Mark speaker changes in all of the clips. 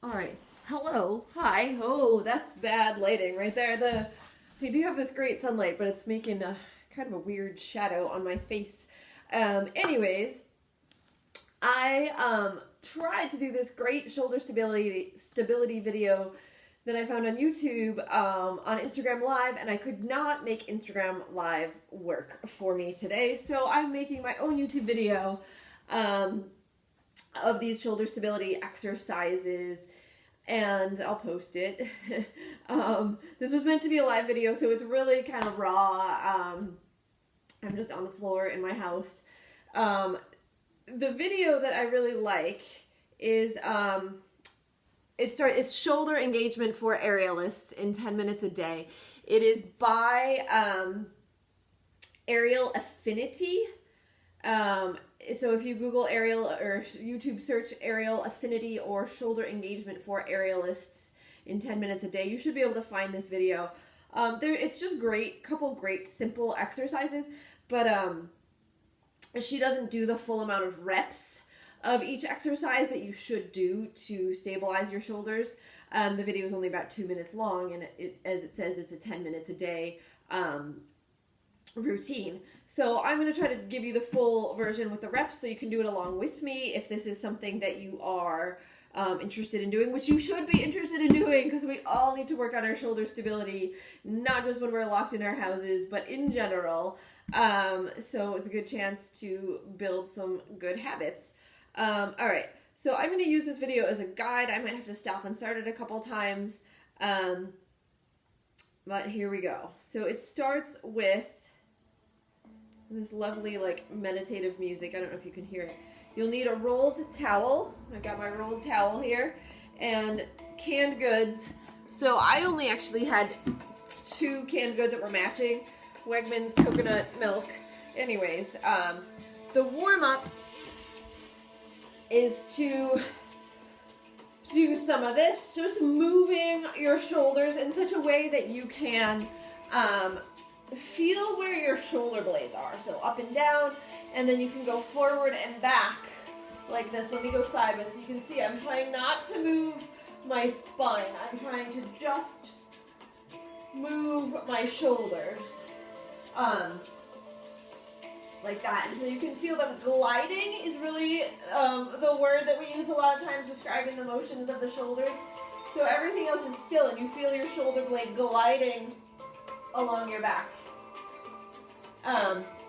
Speaker 1: All right. Hello. Hi. Oh, that's bad lighting right there. I do have this great sunlight, but it's making a kind of a weird shadow on my face. Anyways, I tried to do this great shoulder stability video that I found on YouTube on Instagram Live, and I could not make Instagram Live work for me today. So I'm making my own YouTube video of these shoulder stability exercises, and I'll post it. This was meant to be a live video, so it's really kind of raw. I'm just on the floor in my house. The video that I really like is it's shoulder engagement for aerialists in 10 minutes a day. It is by Aerial Affinity. So if you Google aerial or YouTube search aerial affinity or shoulder engagement for aerialists in 10 minutes a day, you should be able to find this video. It's just great, couple great simple exercises, but she doesn't do the full amount of reps of each exercise that you should do to stabilize your shoulders. The video is only about 2 minutes long, and as it says, it's a 10 minutes a day routine. So I'm going to try to give you the full version with the reps so you can do it along with me if this is something that you are interested in doing, which you should be interested in doing because we all need to work on our shoulder stability, not just when we're locked in our houses, but in general. So it's a good chance to build some good habits. All right, so I'm going to use this video as a guide. I might have to stop and start it a couple times, but here we go. So it starts with this lovely, like, meditative music. I don't know if you can hear it. You'll need a rolled towel. I've got my rolled towel here, and canned goods. So I only actually had 2 canned goods that were matching. Wegmans coconut milk. Anyways, the warm-up is to do some of this, just moving your shoulders in such a way that you can feel where your shoulder blades are. So up and down, and then you can go forward and back like this. Let me go sideways so you can see I'm trying not to move my spine. I'm trying to just move my shoulders like that until you can feel them gliding is really the word that we use a lot of times describing the motions of the shoulders. So everything else is still and you feel your shoulder blade gliding along your back.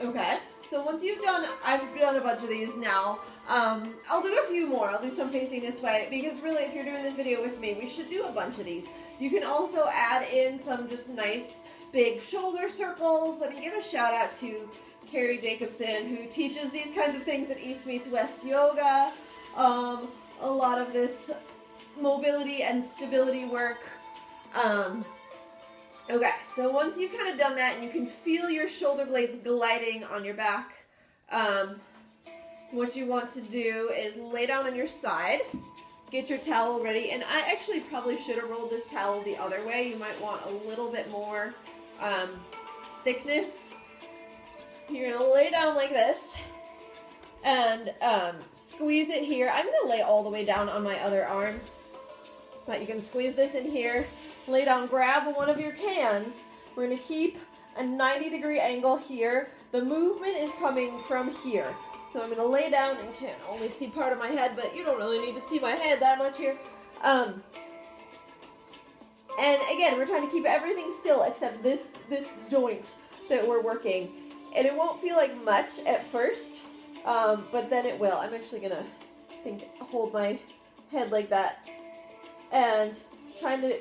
Speaker 1: Okay, so once you've done, I've done a bunch of these now. I'll do a few more. I'll do some facing this way because really if you're doing this video with me, we should do a bunch of these. You can also add in some just nice big shoulder circles. Let me give a shout out to Carrie Jacobson, who teaches these kinds of things at East Meets West Yoga. A lot of this mobility and stability work. Okay, so once you've kind of done that and you can feel your shoulder blades gliding on your back, what you want to do is lay down on your side, get your towel ready, and I actually probably should have rolled this towel the other way. You might want a little bit more thickness. You're going to lay down like this and squeeze it here. I'm going to lay all the way down on my other arm, but you can squeeze this in here. Lay down, grab one of your cans. We're going to keep a 90-degree angle here. The movement is coming from here. So I'm going to lay down and can only see part of my head, but you don't really need to see my head that much here. And again, we're trying to keep everything still except this joint that we're working. And it won't feel like much at first, but then it will. I'm actually going to, hold my head like that. And trying to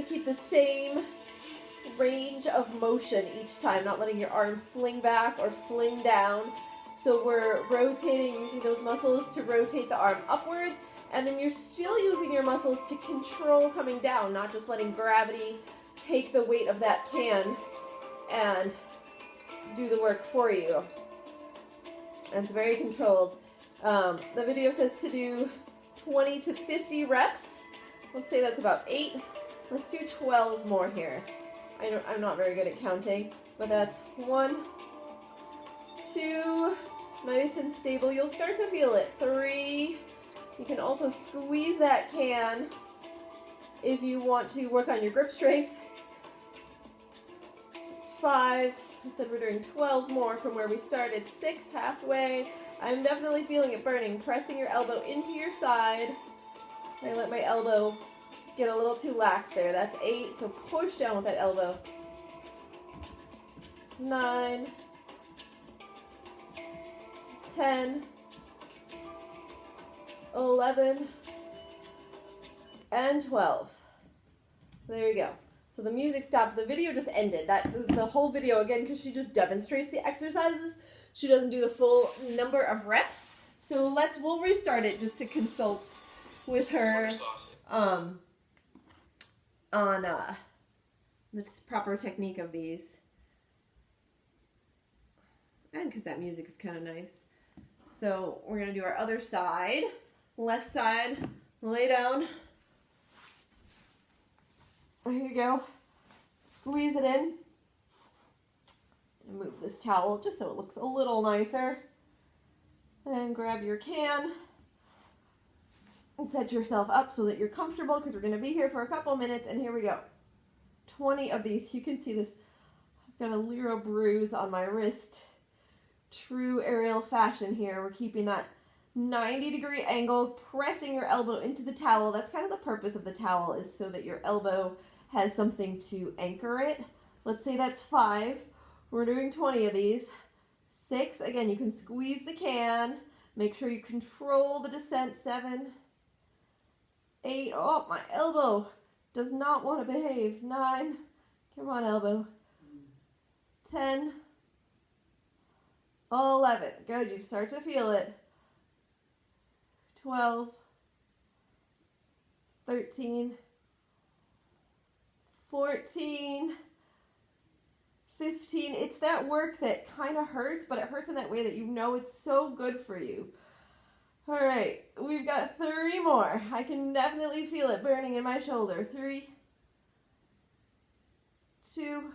Speaker 1: keep the same range of motion each time, not letting your arm fling back or fling down. So we're rotating, using those muscles to rotate the arm upwards, and then you're still using your muscles to control coming down, not just letting gravity take the weight of that can and do the work for you. And it's very controlled. The video says to do 20 to 50 reps. Let's say that's about 8. Let's do 12 more here. I'm not very good at counting, but that's 1, 2, nice and stable. You'll start to feel it. 3, You can also squeeze that can if you want to work on your grip strength. It's 5. I said we're doing 12 more from where we started. 6 halfway. I'm definitely feeling it burning. Pressing your elbow into your side. I let my elbow get a little too lax there. That's 8, so push down with that elbow. 9, 10, 11, and 12. There you go. So the music stopped. The video just ended. That was the whole video again because she just demonstrates the exercises. She doesn't do the full number of reps. So we'll restart it just to consult with her on the proper technique of these. And because that music is kind of nice. So we're going to do our other side. Left side, lay down. Here you go. Squeeze it in. And move this towel just so it looks a little nicer. And grab your can. And set yourself up so that you're comfortable because we're going to be here for a couple minutes. And here we go. 20 of these. You can see this. I've got a little bruise on my wrist. True aerial fashion here. We're keeping that 90-degree angle, pressing your elbow into the towel. That's kind of the purpose of the towel, is so that your elbow has something to anchor it. Let's say that's 5. We're doing 20 of these. 6, again, you can squeeze the can. Make sure you control the descent. 7, 8, oh, my elbow does not want to behave. 9, come on, elbow. 10, 11, good, you start to feel it. 12, 13, 14, 15. It's that work that kind of hurts, but it hurts in that way that you know it's so good for you. All right, we've got 3 more. I can definitely feel it burning in my shoulder. 3, 2,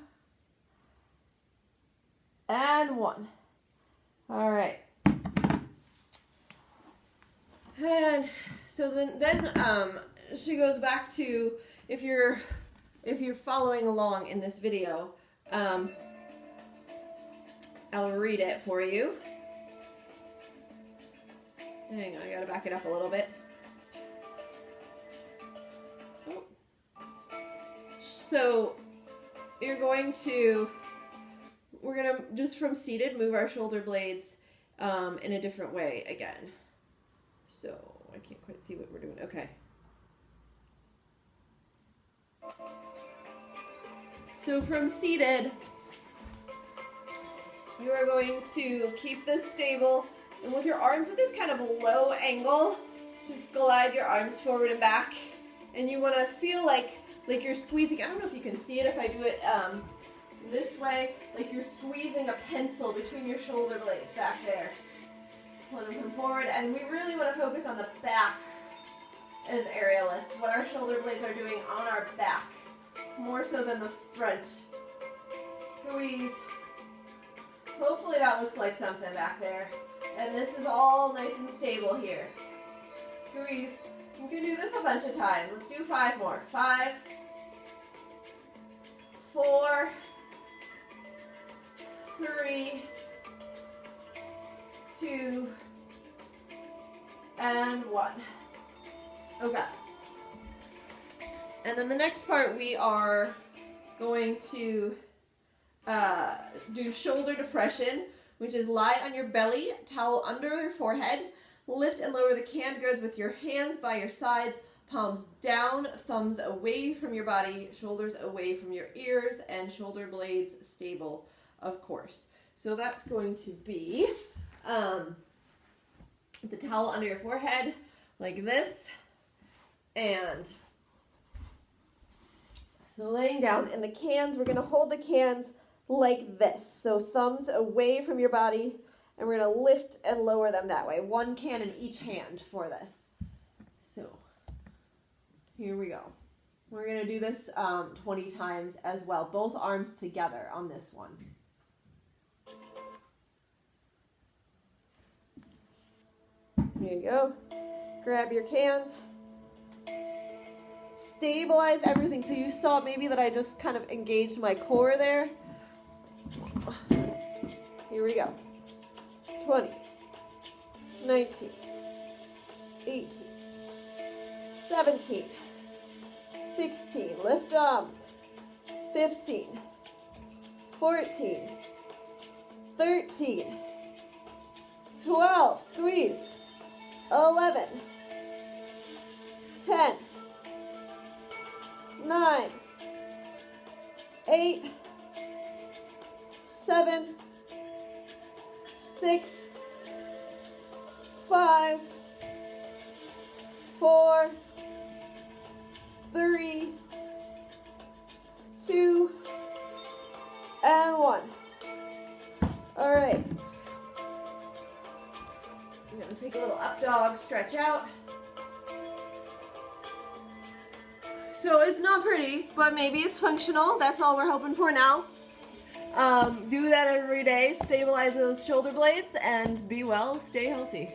Speaker 1: and 1. All right. And so then she goes back to, if you're following along in this video, I'll read it for you. Hang on, I gotta back it up a little bit. Oh. So we're gonna, just from seated, move our shoulder blades in a different way again. So I can't quite see what we're doing. Okay. So from seated, you are going to keep this stable, and with your arms at this kind of low angle, just glide your arms forward and back, and you want to feel like you're squeezing. I don't know if you can see it if I do it this way, like you're squeezing a pencil between your shoulder blades back there. Pull them forward, and we really want to focus on the back as aerialists, what our shoulder blades are doing on our back, more so than the front. Squeeze. Hopefully that looks like something back there. And this is all nice and stable here. Squeeze. You can do this a bunch of times. Let's do 5 more. 5, 4, 3, 2, and 1. Okay. And then the next part, we are going to do shoulder depression, which is lie on your belly, towel under your forehead, lift and lower the canned goods with your hands by your sides, palms down, thumbs away from your body, shoulders away from your ears, and shoulder blades stable, of course. So that's going to be the towel under your forehead, like this, and so laying down, and the cans, we're going to hold the cans like this. So thumbs away from your body, and we're going to lift and lower them that way. 1 can in each hand for this. So here we go. We're going to do this 20 times as well, both arms together on this one. Here you go. Grab your cans. Stabilize everything. So you saw maybe that I just kind of engaged my core there. Here we go. 20, 19, 18, 17, 16, lift them, 15, 14, 13, 12, squeeze, 11, 10, 9, 8, 7, 6, 5, 4, 3, 2, and 1. All right. I'm going to take a little up dog, stretch out. So it's not pretty, but maybe it's functional. That's all we're hoping for now. Do that every day, stabilize those shoulder blades, and be well, stay healthy.